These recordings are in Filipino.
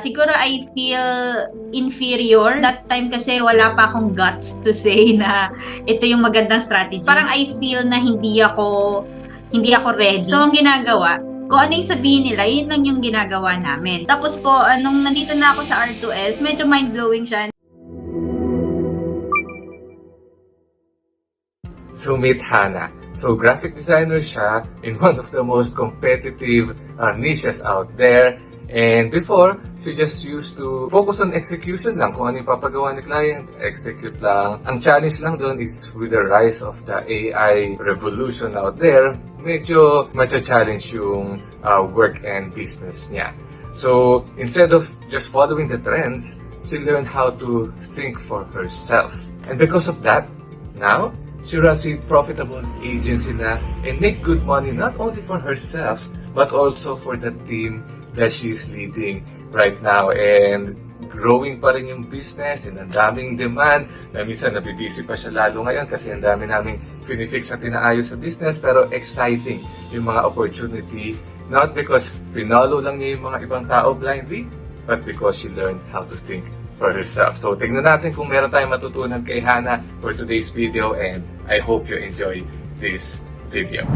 Siguro I feel inferior. That time kasi wala pa akong guts to say na ito yung magandang strategy. Parang I feel na hindi ako ready. So, ang ginagawa, kung ano yung sabihin nila, yun lang yung ginagawa namin. Tapos po, nung nandito na ako sa R2S, medyo mind-blowing siya. So meet Hannah. So graphic designer siya in one of the most competitive niches out there. And before, she just used to focus on execution lang. Kung ano yung papagawa ni client, execute lang. Ang challenge lang doon is with the rise of the AI revolution out there, medyo challenge yung work and business niya. So instead of just following the trends, she learned how to think for herself. And because of that, now, she runs a profitable agency na and make good money not only for herself but also for the team that she's leading right now. And growing pa rin yung business and ang daming demand na minsan nabibisi pa siya lalo ngayon kasi ang dami naming finifix at inaayos sa business, pero exciting yung mga opportunity, not because finolo lang niya yung mga ibang tao blindly but because she learned how to think for herself. So, tingnan natin kung meron tayong matutunan kay Hannah for today's video, and I hope you enjoy this video.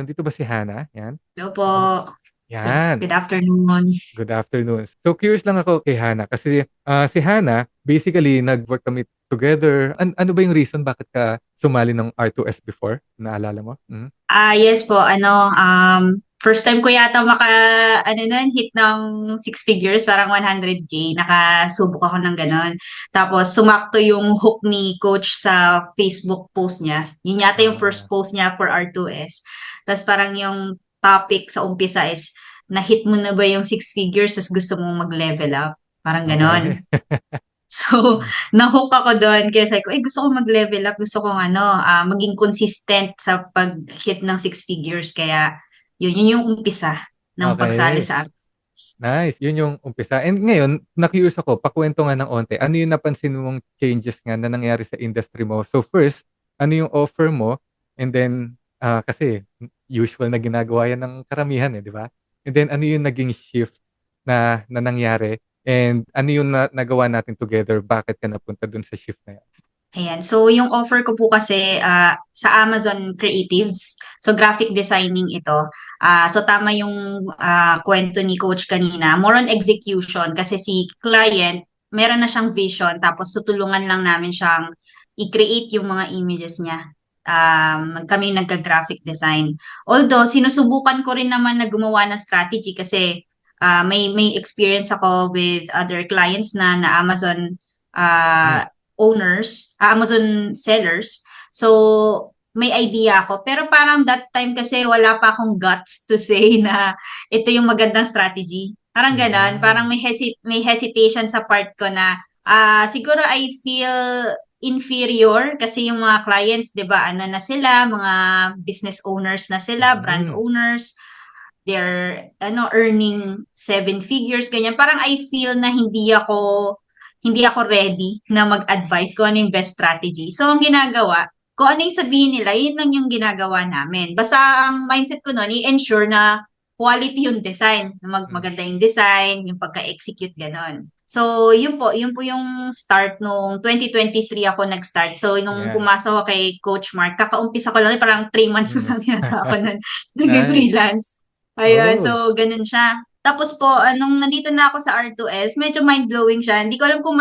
Nandito ba si Hannah? Yan. Hello po. Yan. Good afternoon. Good afternoon. So, curious lang ako kay Hannah kasi si Hannah, basically, nag-work kami together. Ano ba yung reason bakit ka sumali ng R2S before? Naalala mo? Yes po, first time ko yata hit ng six figures, parang 100K, nakasubok ako ng gano'n. Tapos, sumakto yung hook ni coach sa Facebook post niya. Yun yata yung first post niya for R2S. Tapos, parang yung topic sa umpisa is, na-hit mo na ba yung six figures, tapos gusto mong mag-level up? Parang gano'n. Okay. So, na-hook ako doon kaya sabi ko, gusto ko mag-level up, gusto kong maging consistent sa pag-hit ng six figures. Kaya, yun yung umpisa ng pagsali Okay. sa Nice. Yun yung umpisa. And ngayon, na-curious ako, pakwento nga ng onte. Ano yung napansin mong changes nga na nangyari sa industry mo? So first, ano yung offer mo? And then, kasi usual na ginagawa yan ng karamihan di ba? And then, ano yung naging shift na nangyari? And ano yung nagawa natin together? Bakit ka napunta dun sa shift na yan? Ayan. So, yung offer ko po kasi sa Amazon Creatives. So, graphic designing ito. So, tama yung kwento ni Coach kanina. More on execution kasi si client, meron na siyang vision tapos tutulungan lang namin siyang i-create yung mga images niya. Kami nagka-graphic design. Although, sinusubukan ko rin naman na gumawa ng strategy kasi may experience ako with other clients na Amazon owners, Amazon sellers. So, may idea ako. Pero parang that time kasi wala pa akong guts to say na ito yung magandang strategy. Parang ganon. Parang may hesitation sa part ko na siguro I feel inferior kasi yung mga clients, 'di ba? Ano na sila, mga business owners na sila, brand owners. They're earning seven figures ganyan. Parang I feel na hindi ako ready na mag-advise kung ano yung best strategy. So, ang ginagawa, kung ano yung sabihin nila, yun lang yung ginagawa namin. Basta ang mindset ko noon, i-ensure na quality yung design, na maganda yung design, yung pagka-execute, ganon. So, yun po yung start nung 2023 ako nag-start. So, nung pumasok ako kay Coach Mark, kakaumpisa ko lang, parang 3 months lang yata ako nun, nag-freelance. Ayun, Oh. so ganun siya. Tapos po, nung nandito na ako sa R2S, medyo mind-blowing siya. Hindi ko alam kung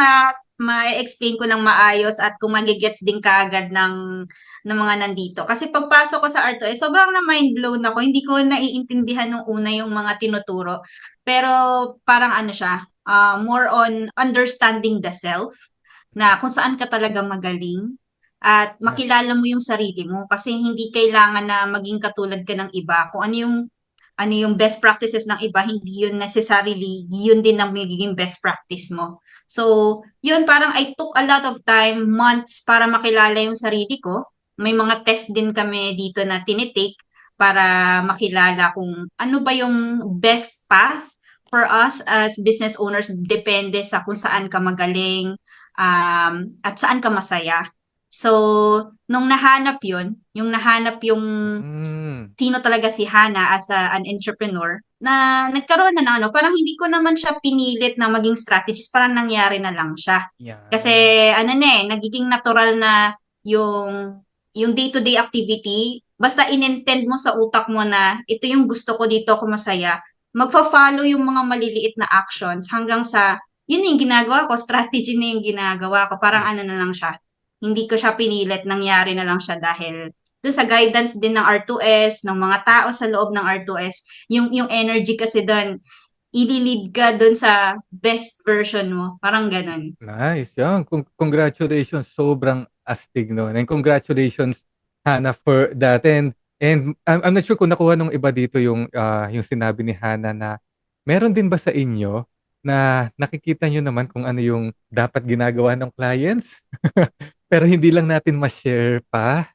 ma-explain ko ng maayos at kung magigets din kaagad ng mga nandito. Kasi pagpasok ko sa R2S, sobrang na mind-blown ako. Hindi ko naiintindihan nung una yung mga tinuturo. Pero parang ano siya, more on understanding the self, na kung saan ka talaga magaling at makilala mo yung sarili mo kasi hindi kailangan na maging katulad ka ng iba. Kung ano yung best practices ng iba, hindi yun necessarily, yun din ang magiging best practice mo. So, yun, parang I took a lot of time, months, para makilala yung sarili ko. May mga test din kami dito na tinitake para makilala kung ano ba yung best path for us as business owners. Depende sa kung saan ka magaling, at saan ka masaya. So, nung nahanap yun, yung nahanap yung Mm, sino talaga si Hana as an entrepreneur, na nagkaroon na ng ano, parang hindi ko naman siya pinilit na maging strategist, parang nangyari na lang siya. Kasi yan. ano na nagiging natural na yung yung day-to-day activity, basta inintend mo sa utak mo na ito yung gusto ko, dito ako masaya, magfa-follow yung mga maliliit na actions hanggang sa yun yung ginagawa ko, strategy na yung ginagawa ko, parang Mm. ano na lang siya. Hindi ko siya pinilit, nangyari na lang siya dahil dun sa guidance din ng R2S, ng mga tao sa loob ng R2S, yung energy kasi dun, ililid ka dun sa best version mo. Parang ganun. Nice, yan. Congratulations, sobrang astig nun. And congratulations, Hannah, for that. And I'm not sure kung nakuha nung iba dito yung sinabi ni Hannah na meron din ba sa inyo na nakikita nyo naman kung ano yung dapat ginagawa ng clients? Pero hindi lang natin ma-share pa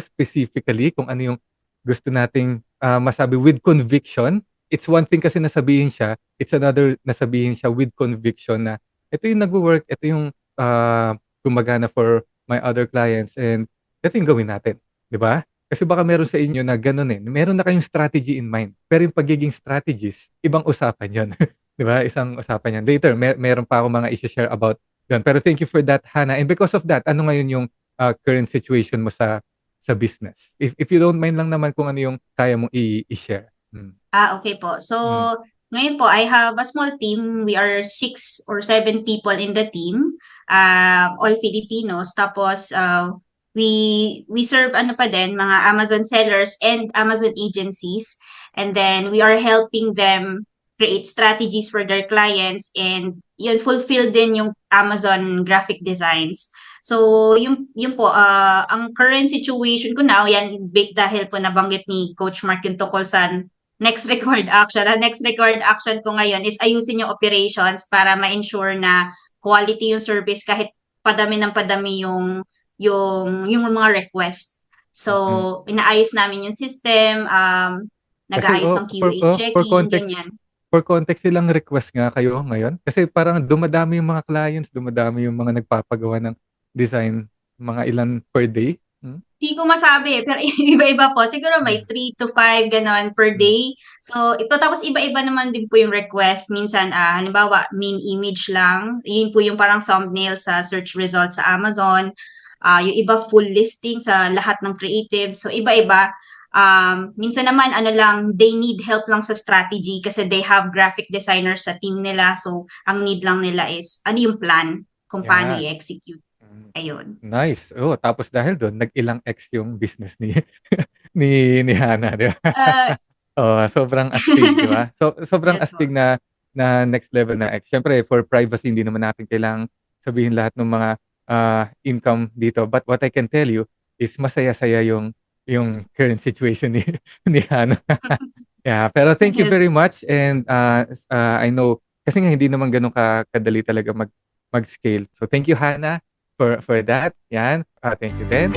specifically kung ano yung gusto nating masabi with conviction. It's one thing kasi nasabihin siya, it's another nasabihin siya with conviction na ito yung nagwo-work, ito yung gumagana for my other clients and ito yung gawin natin, 'di ba? Kasi baka meron sa inyo na gano'n eh. Meron na kayong strategy in mind. Pero yung pagiging strategist, ibang usapan 'yon. 'Di ba? Isang usapan 'yan. Later, meron pa ako mga i-share about 'yon. Pero thank you for that, Hannah. And because of that, ano ngayon yung current situation mo sa business? If you don't mind lang naman kung ano yung kaya mong i-share. Mm. Okay po. So, Mm. ngayon po, I have a small team. We are 6 or 7 people in the team, all Filipinos. Tapos, we serve ano pa din, mga Amazon sellers and Amazon agencies. And then, we are helping them create strategies for their clients and yun, fulfill din yung Amazon graphic designs. So, yung po, ang current situation ko now, yan, big dahil po nabanggit ni Coach Mark yung tungkol sa next required action. Ang next required action ko ngayon is ayusin yung operations para ma-ensure na quality yung service kahit padami ng padami yung mga request. Mm. So, inaayos namin yung system, Kasi nag-aayos ng QA checking, ganyan. for context silang request nga kayo ngayon? Kasi parang dumadami yung mga clients, dumadami yung mga nagpapagawa ng design, mga ilan per day? Hmm? Hindi ko masabi, pero iba-iba po. Siguro may Mm. 3 to 5 gano'n per Mm. day. So, tapos iba-iba naman din po yung request. Minsan, halimbawa, main image lang. Yun po yung parang thumbnail sa search results sa Amazon. Yung iba full listing sa lahat ng creative. So, iba-iba. Minsan naman, ano lang, they need help lang sa strategy kasi they have graphic designers sa team nila. So, ang need lang nila is, ano yung plan kung paano Yan. i-execute. Mm. Ayun. Nice. Oh, tapos dahil doon, nag-ilang X yung business ni ni Hannah, 'di ba? Uh, Oo, sobrang astig, 'di ba? So, sobrang yes astig po. na next level na X. Siyempre for privacy hindi naman natin kailangang sabihin lahat ng mga, income dito. But what I can tell you is masaya-saya yung current situation ni ni Hannah. Yeah, pero thank you Yes. very much and, I know kasi nga hindi naman gano'n kadali talaga mag-scale. So thank you, Hannah, for that. 'Yan, thank you din.